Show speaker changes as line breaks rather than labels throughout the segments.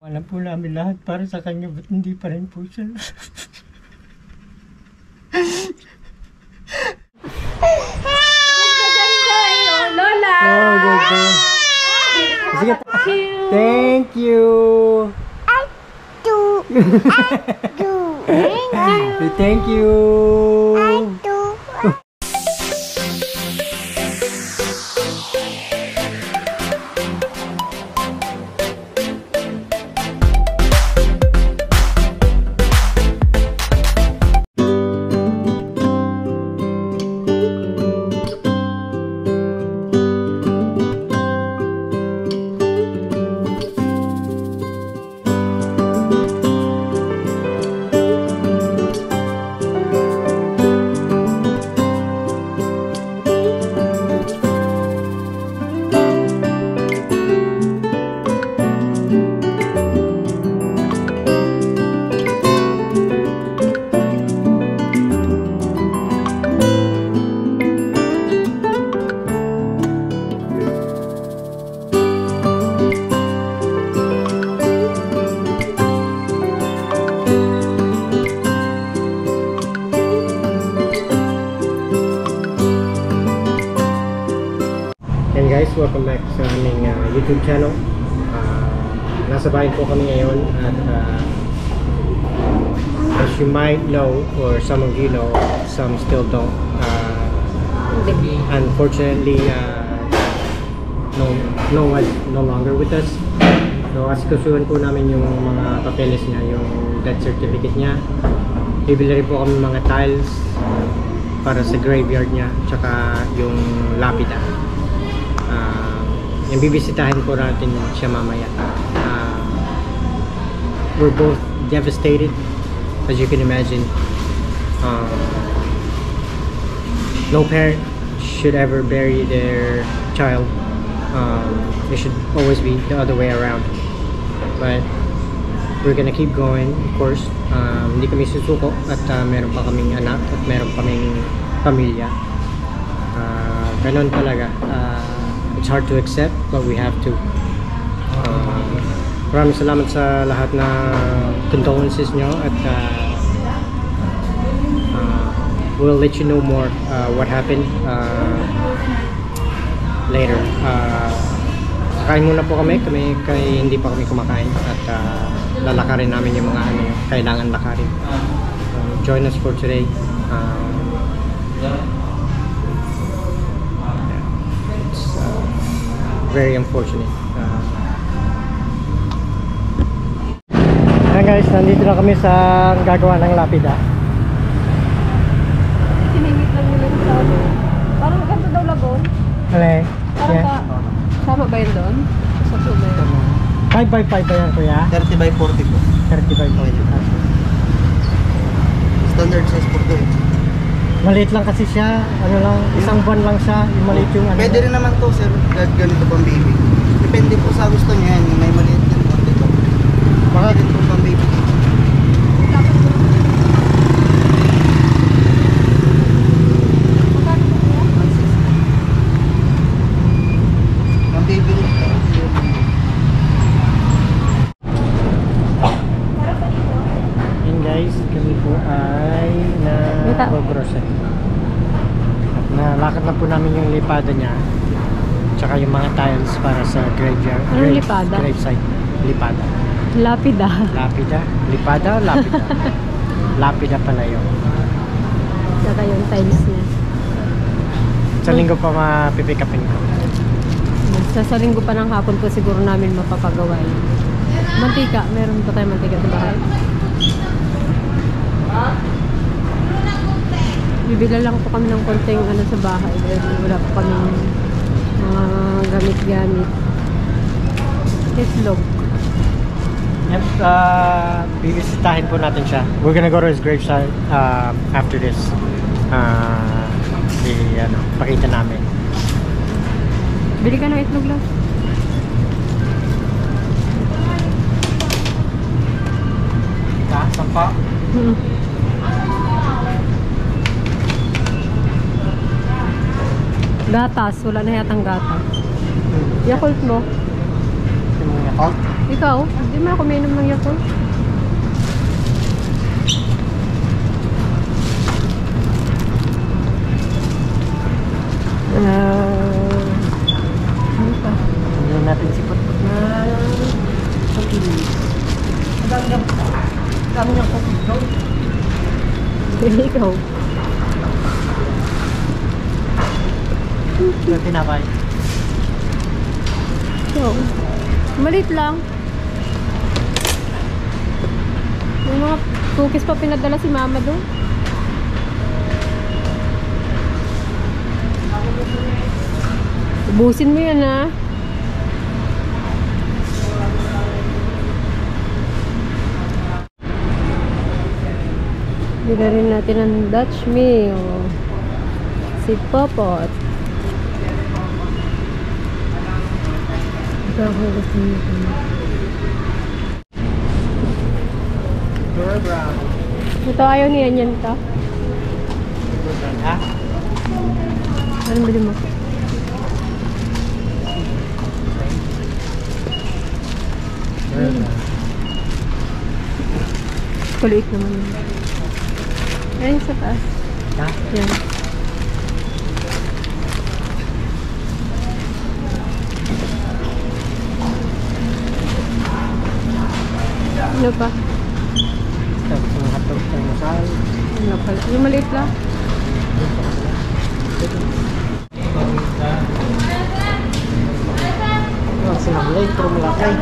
Alam po namin lahat para sa kanya, ba't hindi pa rin po siya?
Lola!
Oh, good. Sige, thank you! Thank you! Hey guys, welcome back sa aming YouTube channel. Nasa bahay po kami ngayon at as you might know, or some of you know, some still don't, unfortunately no one no longer with us. So asikasuhan po namin yung mga papeles niya, yung death certificate niya. Bibili rin po kami mga tiles para sa graveyard niya, tsaka yung lapida. Yung bibisitahin po natin siya mamaya. We're both devastated, as you can imagine. No parent should ever bury their child. It should always be the other way around. But we're gonna keep going, of course. Hindi kami susuko at meron pa kaming anak at meron kaming pamilya. Ganon talaga. It's hard to accept, but we have to. Maraming salamat sa lahat na condolences nyo at we'll let you know more what happened later. Kain muna po kami hindi pa kami kumakain at lalakarin namin yung mga kailangan lakarin. Join us for today. Very unfortunate. Ayan guys, nandito na kami sa gagawa ng lapida.
Siningit lang nila sa ano. Parang maganda daw lagon.
Alay?
Parang
Yeah.
Sama ba yun doon? Sa tuloy.
5x5 ba yan kuya?
30x40 po.
30x40.
Standard size po ito.
Maliit lang kasi siya, ano lang, isang buwan lang siya, yung maliit yung ano.
Pwede rin naman to sir, kahit ganito pang baby. Depende po sa gusto niya yan, may maliit din po dito. Baka rin po pang baby. Pang baby rin po.
Yun guys, kami po ay nag-grocery. At nalakad na po namin yung lipada niya. Tsaka yung mga tiles para sa graveyard.
Anong lipada?
Gravesite. Lipada.
Lapida.
Lapida? Lipada o lapida? Lapida pala yun.
Saka yung tiles niya.
Sa linggo pa mapipikapin ko.
Sa linggo pa ng hapon po siguro namin mapapagawa yun. Mantika. Meron pa tayo mantika sa bahay. Bibila lang po kami ng konting ano sa bahay. Wala po kami mga gamit-gamit. Islog.
Yep, bibisitahin po natin siya. We're gonna go to his gravesite after this. Pakita namin.
Bili ka ng itlog lang.
Sampa?
Gatas. Wala na yatang gatas. Yakult mo.
ng Yakult.
Ikaw, hindi mo ako mainom ng Yakult. Ano pa?
Hindi natin sipot-pot na cookies. Dami ng cookies doon.
Ikaw.
Yung tinapay.
Ikaw. Malit lang. May mga cookies pa pinadala si mama doon. Ubusin mo yan, ha? Bila rin natin ang Dutch meal. Si Popot. Ito ako gusto niyo.
Dora brown.
Ito ayaw niya yan to.
Ha?
Anong bili mo?
Dora brown.
Kuliit naman yun. Ayun sa taas.
Ha?
Yan. Ano pa?
Tapos yung hotdog sa masal.
Ano pala? Yung maliit lang.
Oh, sinamlay, pero malakay.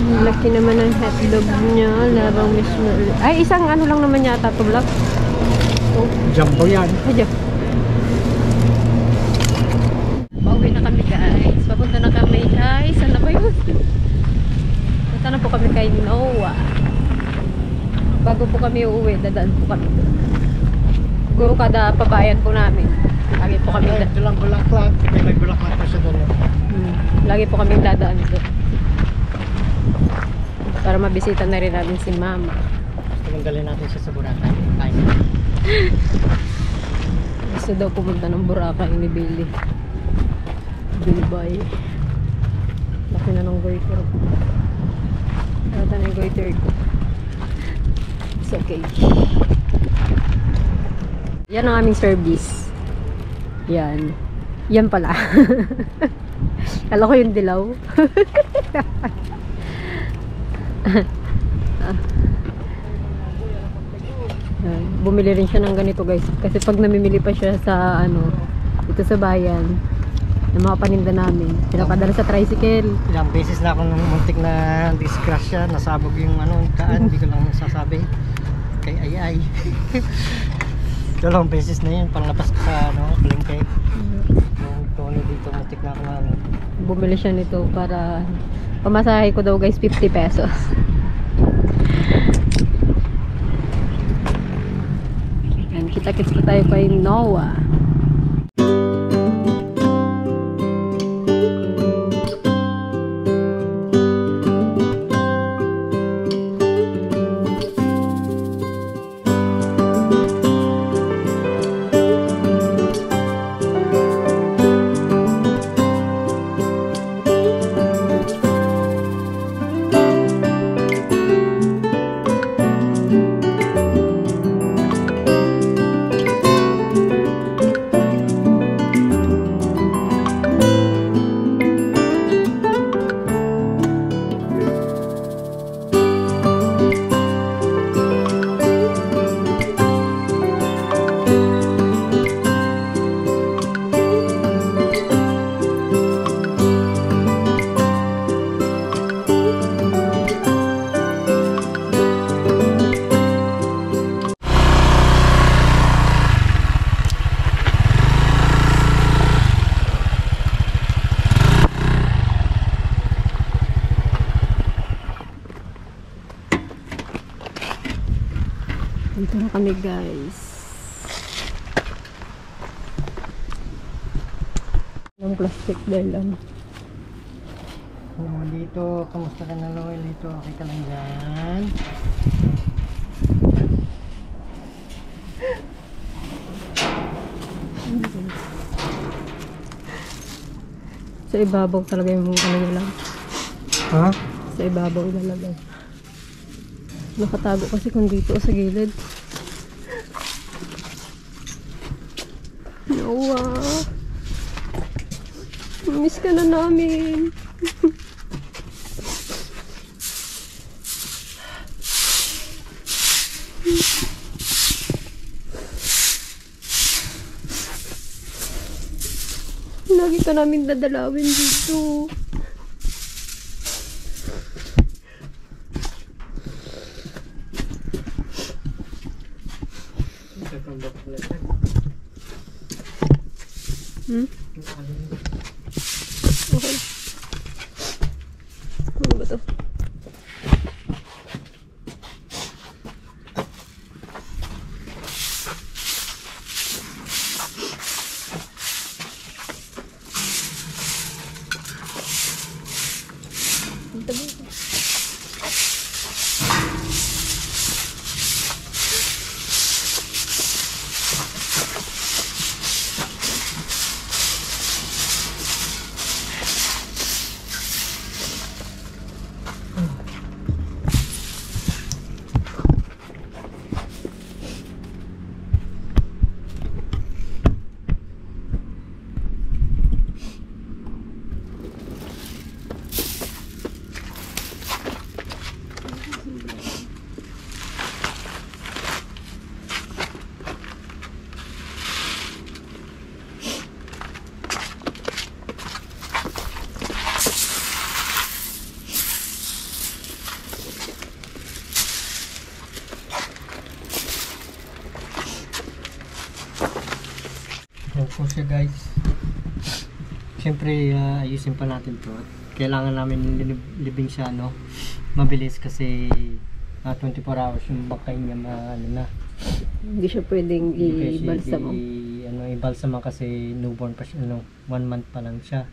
Ang laki naman ng hotdog niya. Larang mismo. Ay, isang ano lang naman yata ito vlog. Oh,
Jumbo yan.
medyo. Pauwi na kami guys. Papunta na kami guys. Saan na ba yun? Punta na po kami kay Noah. Bago po kami uuwi, dadaan po kami doon. Siguro kada pabayan po namin. Lagi po kami
Ito lang bulaklak. May bulaklak pa siya doon.
lagi po kami dadaan doon. Para mabisita na rin natin si Mama.
Tanggalin natin siya sa Boracay. Kain.
Gusto daw pumunta ng Boracay ni Billy. Billy Boy. Laki na ng goiter. Lata na yung goiter ko. It's okay. Yan ang aming service. Yan. Yan pala. Kala ko yung dilaw. Bumili rin siya ng ganito guys. Kasi pag namimili pa siya sa ano, dito sa bayan, ng mga paninda namin, pinapadala sa tricycle.
Ilang beses na akong muntik na disgrasya, nasabog yung ano, kaan, hindi ko lang sasabi. Kay ay. Dalawang beses na yun, panglapas ko sa ano, palengke. Yung Tony dito, muntik na ako na ano.
Bumili siya nito para pamasahe ko daw guys 50 pesos. Yan, kita-kits pa tayo kay Noah. Dito na kami guys. Ng plastic dahil ano.
Dito, kamusta ka na Loel? Dito, okay ka lang dyan?
Sa ibabaw talaga yung ano niya lang.
Ha?
Sa ibabaw ilalagay. Nakatago kasi kung dito o sa gilid. Noah. Miss ka na namin. Lagi ka namin dadalawin dito. Hmm? Okay. Ano ba to? Ito ba?
Yan po siya guys. Siyempre ayusin pa natin to. Kailangan namin libing siya mabilis kasi 24 hours yung bangkay niya na.
Hindi siya pwedeng i-balsam.
I-balsam kasi newborn pa siya, 1 month pa lang siya.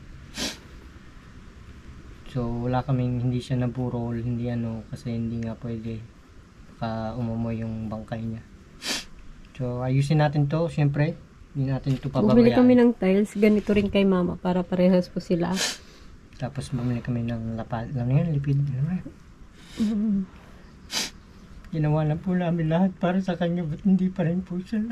So wala kaming, hindi siya naburol, hindi kasi hindi nga pwede baka umumoy yung bangkay niya. So ayusin natin to, siyempre. Hindi natin ito pababayaan.
Bumili kami ng tiles, ganito rin kay mama para parehas po sila.
Tapos bumili kami ng lipid. Ginawa na po namin lahat para sa kanya, ba't hindi pa rin po siya?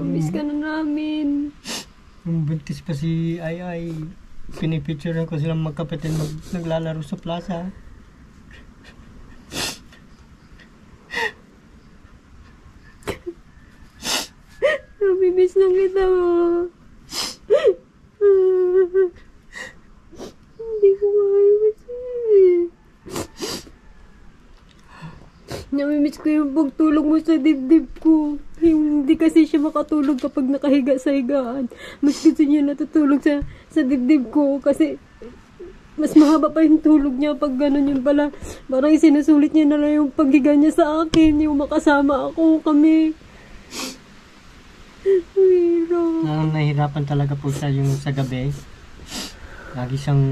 Miss ka na namin.
Yung buntis pa si Ay, pinipicturean ko silang magkapatid naglalaro sa plaza.
Namimiss lang kita mo. Hindi ko makaiwas namimiss ko yung pagtulog mo sa dibdib ko. Hindi kasi siya makatulog kapag nakahiga sa higaan. Mas gusto niya natutulog sa dibdib ko kasi mas mahaba pa yung tulog niya pag gano'n yun pala. Parang sinusulit niya na lang yung paghiga niya sa akin, yung makasama ako kami.
Nahihirapan talaga po siya yung sa gabi. Lagi siyang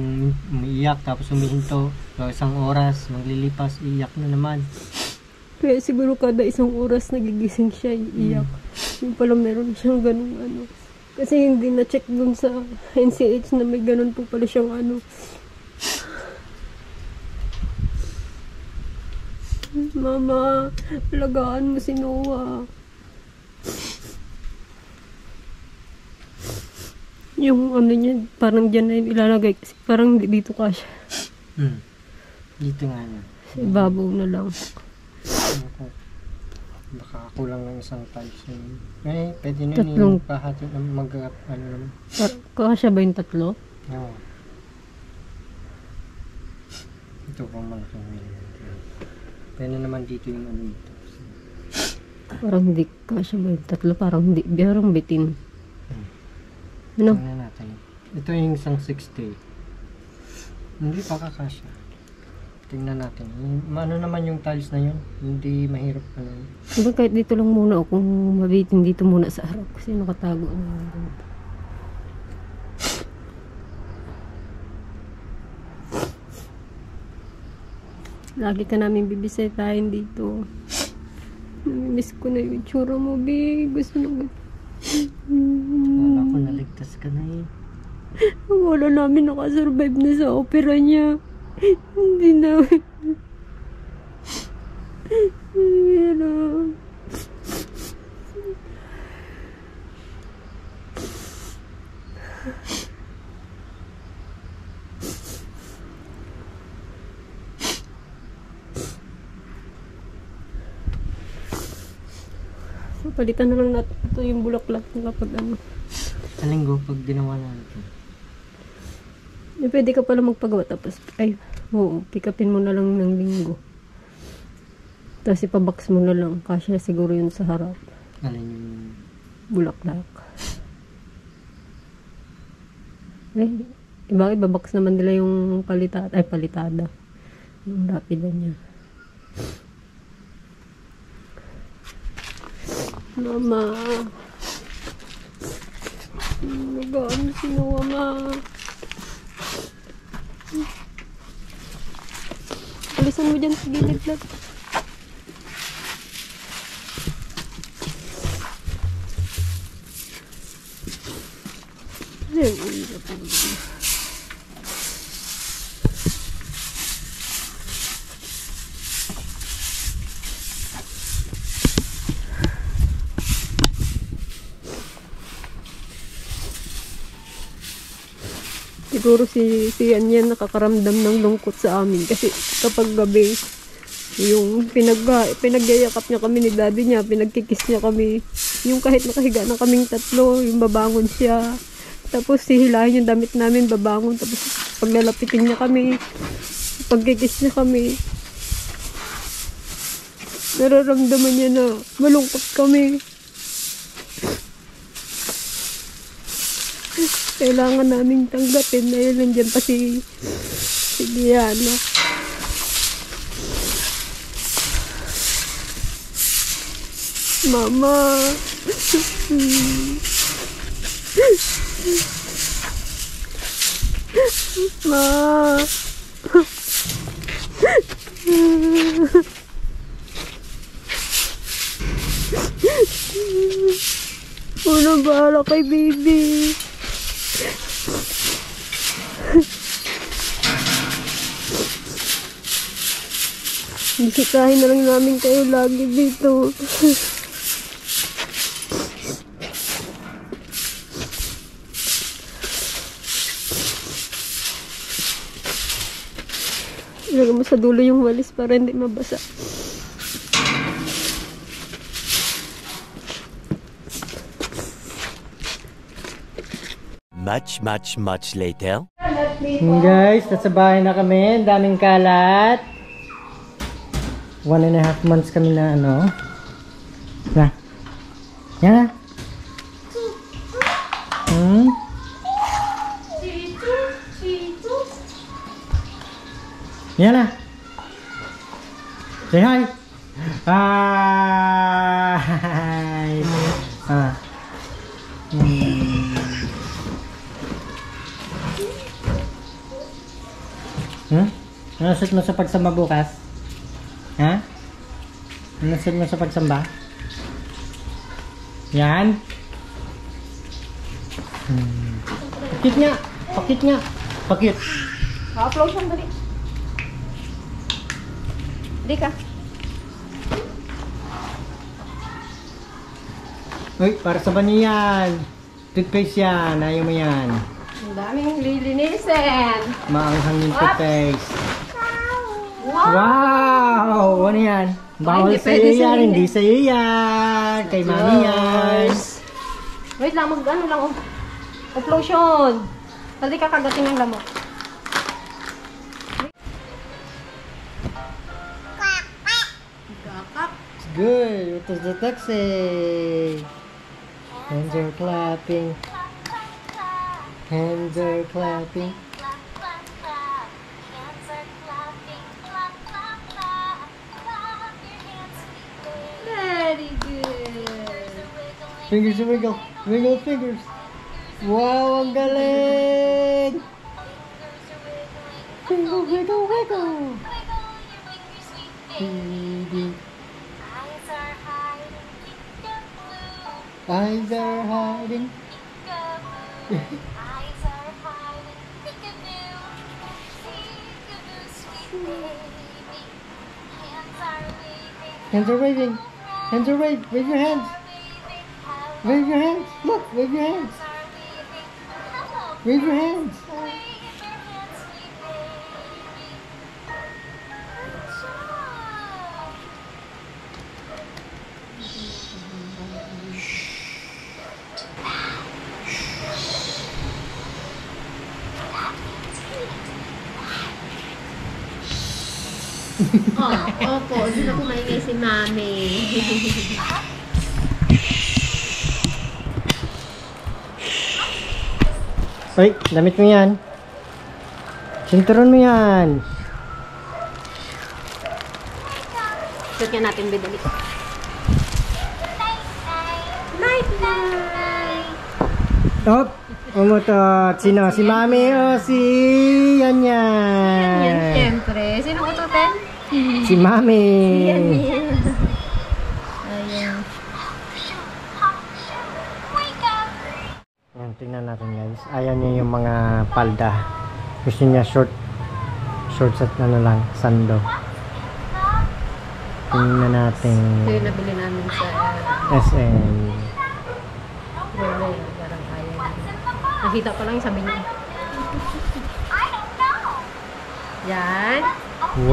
umiiyak tapos umihinto. So, 1 oras, maglilipas, iiyak na naman.
Kaya siguro kada 1 oras nagigising siya, iiyak. Yung pala meron siyang ganun Kasi hindi na-check dun sa NCH na may ganun po pala siyang Mama, alagaan mo si Noah. Yung niya, parang dyan na yun ilalagay kasi parang dito ka siya.
Dito nga na.
Sa ibabaw na lang.
Baka kulang ng 1 tiles yun. Pwede na
Tatlong.
yung pahati naman.
Kasya ba yung 3?
Oo. Ito pang malaking million. Pwede naman dito yung dito.
Parang hindi kasya ba yung 3? Parang hindi. Parang bitin.
Tingnan natin. Ito yung 160. Hindi pa kakasya. Tingnan natin. Ano naman yung tiles na yun? Hindi mahirap
Diba kahit dito lang muna kung mabitin dito muna sa harap kasi nakatago ang Lagi ka namin bibisitahin dito. Namimiss ko na yung itsura mo, Big. Gusto na.
Wala ko, naligtas ka na eh.
Wala namin nakasurvive na sa opera niya. Hindi na. Pero... palitan na lang natin ito yung bulaklak kapag ano.
Sa linggo, pag ginawa natin.
Eh, pwede ka pala magpagawa tapos, ay, oo, pick upin mo na lang ng linggo. Tapos ipabox mo na lang. Kasya siguro yun sa harap.
Alin yung...
Bulaklak. Eh, iba ibabox naman nila yung palitada. Yung rapida niya. Mama. Nagaan si Mama. Alisan mo dyan sa gilid lang. Ay, ulit ako. Siguro si Anyan nakakaramdam ng lungkot sa amin kasi kapag gabi yung pinagyayakap niya kami ni daddy niya, pinagkikis niya kami, yung kahit nakahiga na kaming tatlo, yung babangon siya, tapos sihilahin yung damit namin, babangon, tapos paglalapitin niya kami, pagkikis niya kami, nararamdaman niya na malungkot kami. Kailangan naming tanggapin na yun, nandiyan pa si Diana. Mama. Ma. Unang bahala kay baby. Bisitahin na lang namin kayo lagi dito. Ilagay mo sa dulo yung walis para hindi mabasa.
Much later.
Guys, nasa bahay na kami. Ang daming kalat. 1.5 months kami na ano. Na. Yan na. Yan na. Say hi. Hi. Ano suit mo sa pagsamba bukas? Ha? Ano suit mo sa pagsamba? Yan. Pakit nga. Pakit nga. Pakit.
Ma-upload siyang dali. Di ka.
Uy, para sa banyo yan. Toothpaste yan. Ayaw mo yan.
Ang daming lilinisin.
Maanghang yung toothpaste.
Wow!
Wow! Ano yan? Bawal
hindi
sa'yo
pwede
yan.
sa'yo
Hindi sa'yo yan. Kay mami yan.
Wait lang, mag-ano lang. Uplosion. Dali ka kagating ng lamok.
Good. What does the duck say? Hands are clapping. Hands are clapping.
Very good.
Fingers and wiggle. Wiggle fingers. Wow, ang galing! Wiggle, wiggle, wiggle. baby.
Eyes are hiding, peekaboo.
Eyes are hiding.
Peekaboo. Eyes are hiding, peekaboo. Peekaboo, sweet baby. Hands are waving.
Hands are waving. Hands are waving. Wave your hands. Wave your hands. Look, wave your hands. Wave your hands.
Opo, doon ako maingay si Mami.
Uy, damit mo yan. Sinturon mo yan.
Suot nga natin bidali. Night night!
Op! Umutot. Sino? Si Mami o si Yan
Yan,
Yan?
siyempre. Sino ututin?
Si Mami.
Yan. Ayan.
Yan, tingnan natin guys. Ayaw niya yung mga palda. Gusto niya shorts at ano lang, sando. Tingnan natin.
Ito yung nabili namin sa
SM.
Roller. Parang ayaw. Nakita ko lang, sabi niya. Yan.
Wow!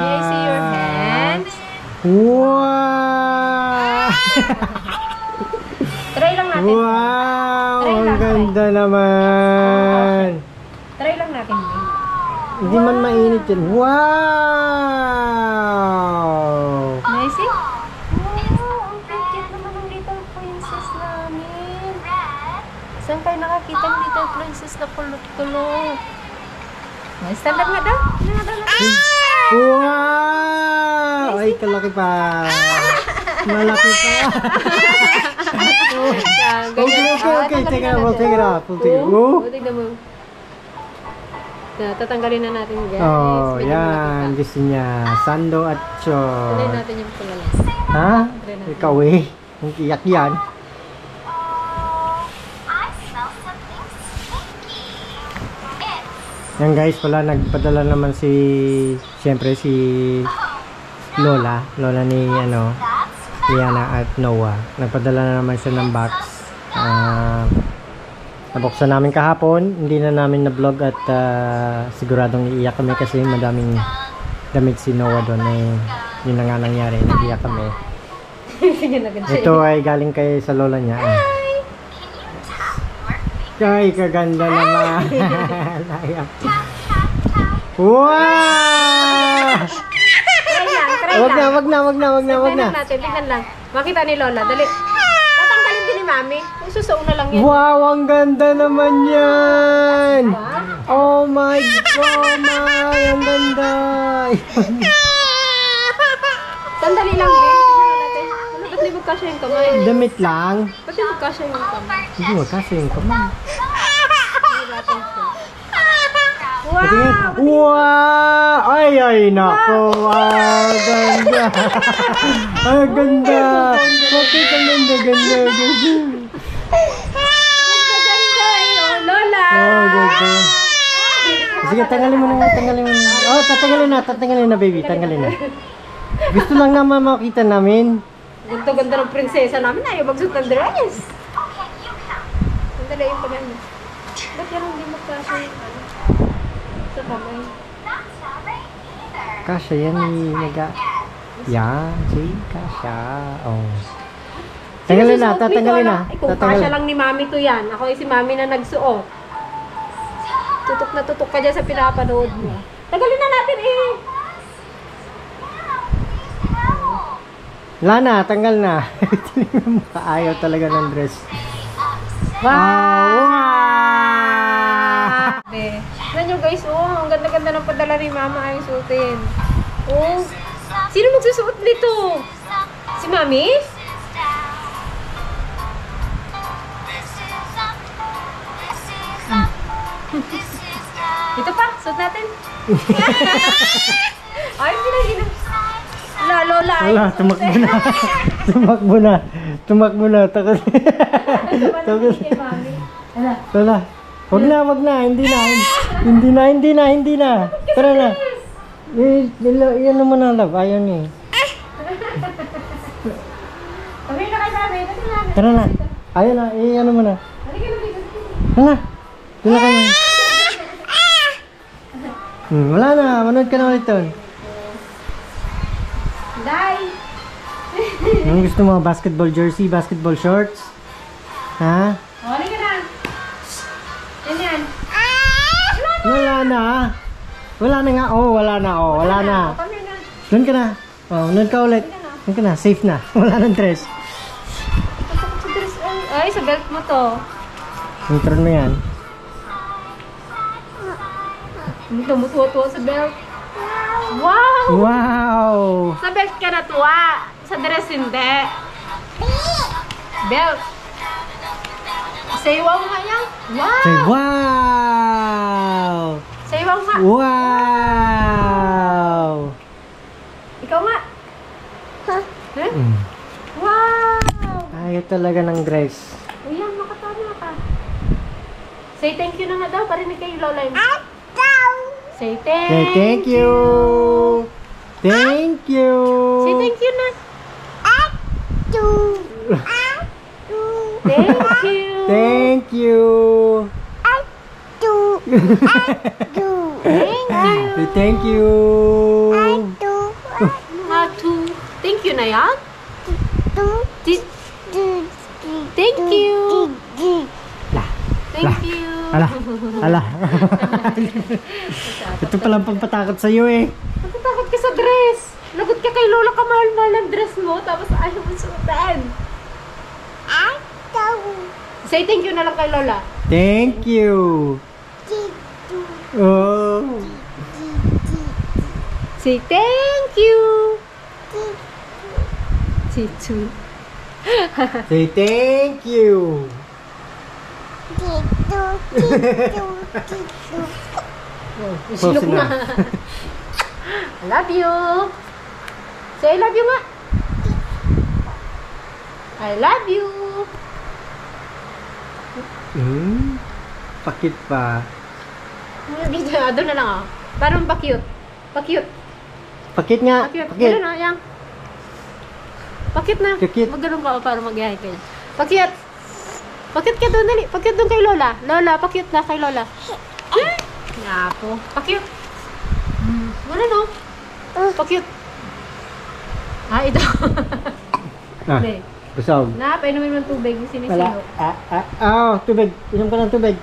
May I see your hands?
Wow!
Try lang natin.
Wow!
Try
Ang
lang,
ganda naman!
Try lang natin. Babe.
Hindi man mainit yan. Wow!
May I see? Wow, ang cute naman ng little princess namin. Saan kayo nakakita ng little princess na kulot-kulot? May stand up nga daw.
Wow! Ay, kalaki pa. Malaki pa. Okay. Take it off. We'll take it off.
Oh, tignan mo. Tatanggalin na natin guys.
Oh,
Medyo
yan.
malaki
Gusto niya. Sando at
pa. Tuloy
short.
natin yung kulala.
Ha? Ikaw eh. Ang iyak yan.
I smell something stinky. It's
Yan guys, pala nagpadala naman siyempre si Lola ni Liana at Noah. Nagpadala na naman siya ng box. Nabuksan namin kahapon, hindi na namin na-vlog at siguradong iiyak kami kasi madaming damit si Noah doon yun na nga nangyari, nag-iyak kami. Ito ay galing kay sa lola niya. Ay, kaganda naman. Wow! Wag na.
Tignan lang. Makita ni Lola. Dali. Tatanggalin din ni Mami. Susuuna lang yan.
Wow, ang ganda naman yan! Oh my God, ang ganda!
Sandali lang, babe. Tignan natin. Ba't di magkasya yung kamay?
Damit lang?
Ba't di magkasya yung kamay?
Hindi mo kasi yung kamay.
Wow!
Wow! Ay, nako! Ang ganda! Ang ganda! Bakit ang ganda?
Oh, Lola!
Oh, ganda. Sige, tanggalin mo na. Oh, tatanggalin na, baby. Tanggalin na. Gusto lang naman makita namin.
Ganda ng prinsesa namin. Ayaw magsuot ng dress. Sandali yung kamay mo. Ba't yan hindi magkasya yung sa kamay?
Kasha yan yan, see? Kasha. Oh. Tatanggalin na.
Kasya lang ni Mami to yan. Ako si Mami na nagsuot. Tutok na tutok ka dyan sa pinapanood mo. Tagalin na natin eh.
Lana, tanggal na. Ayaw talaga ng dress.
Wow! Tignan nyo guys, ang ganda-ganda ng padala ni Mama ay suotin. Oh, sino magsusuot nito? Si Mami? Ito pa, suot natin. Ay, pinaginom. Wala, Lola. Ay,
Wala, tumakbo na. Tumakbo na. Tumakbo na. Takot. Takot.
Kay Mami. Wala.
Wala. Wag na, wag na. Hindi na. Hindi na, hindi na, hindi na. Tara na. Yan naman na, love. Ayaw niya eh.
Kami na kayo sabi. Kasi namin.
Tara na. Ayaw na. Ano mo na.
Halika na dito.
Tara na. Doon na kayo. Wala na. Manood ka na ulit doon.
Dai.
Anong gusto mo? Basketball jersey? Basketball shorts? Ha?
Halika na. Yan.
Wala na. Wala na nga. Oh, wala na. Oh, wala na.
Kami na.
Doon ka na. Oh, doon ka ulit. Doon ka na. Safe na. Wala nang dress.
Ay, sa belt mo to.
Intron mo yan.
Tumutuwa-tuwa sa belt. Wow!
Wow!
Sa belt ka natuwa. Sa dress hindi. Belt. Say wow nga yan. Wow!
Say wow!
Say wow nga.
Wow!
Ikaw nga. Huh? Wow!
Ayaw talaga ng dress.
Ayan, makatama ka. Say thank you na nga daw. Parinig kayo, Lola. Say thank.
Say thank you! Thank you!
Say thank you na. Thank you.
Thank you!
Thank you.
Say thank you!
Hatu. Thank you na yan. Thank you.
Lah.
Thank you.
Ala. Ala. Ito palang pagpatakot sa'yo eh.
Natatakot ka sa dress. Lagot ka kay Lola, kamahal-mahal ang dress mo, tapos ayaw mo suotin. Say thank you na lang kay Lola.
Thank you! Oh!
Say thank you. Say two.
Say thank you!
Silok na. I love you. Say I love you nga. I love you.
Pakit pa.
Doon na lang ah. Parang pa-cute. Pa-cute.
Pakit nga.
Pa-cute.
Pakit.
Gano'n na, yang. Pa-cute na.
Cute.
Mag-ganun ka para mag-ihay kayo. Pa-cute. Pa-cute ka doon, dali. Pa-cute doon kay Lola. Lola, pa-cute na kay Lola. Nga po. Pa-cute. Wala no? Pa-cute. Ah, ito.
Ah,
Hindi.
busog.
Na, painumin mo ng tubig.
Wala.
Sinisilo.
Oh, tubig. Inom ka ng tubig.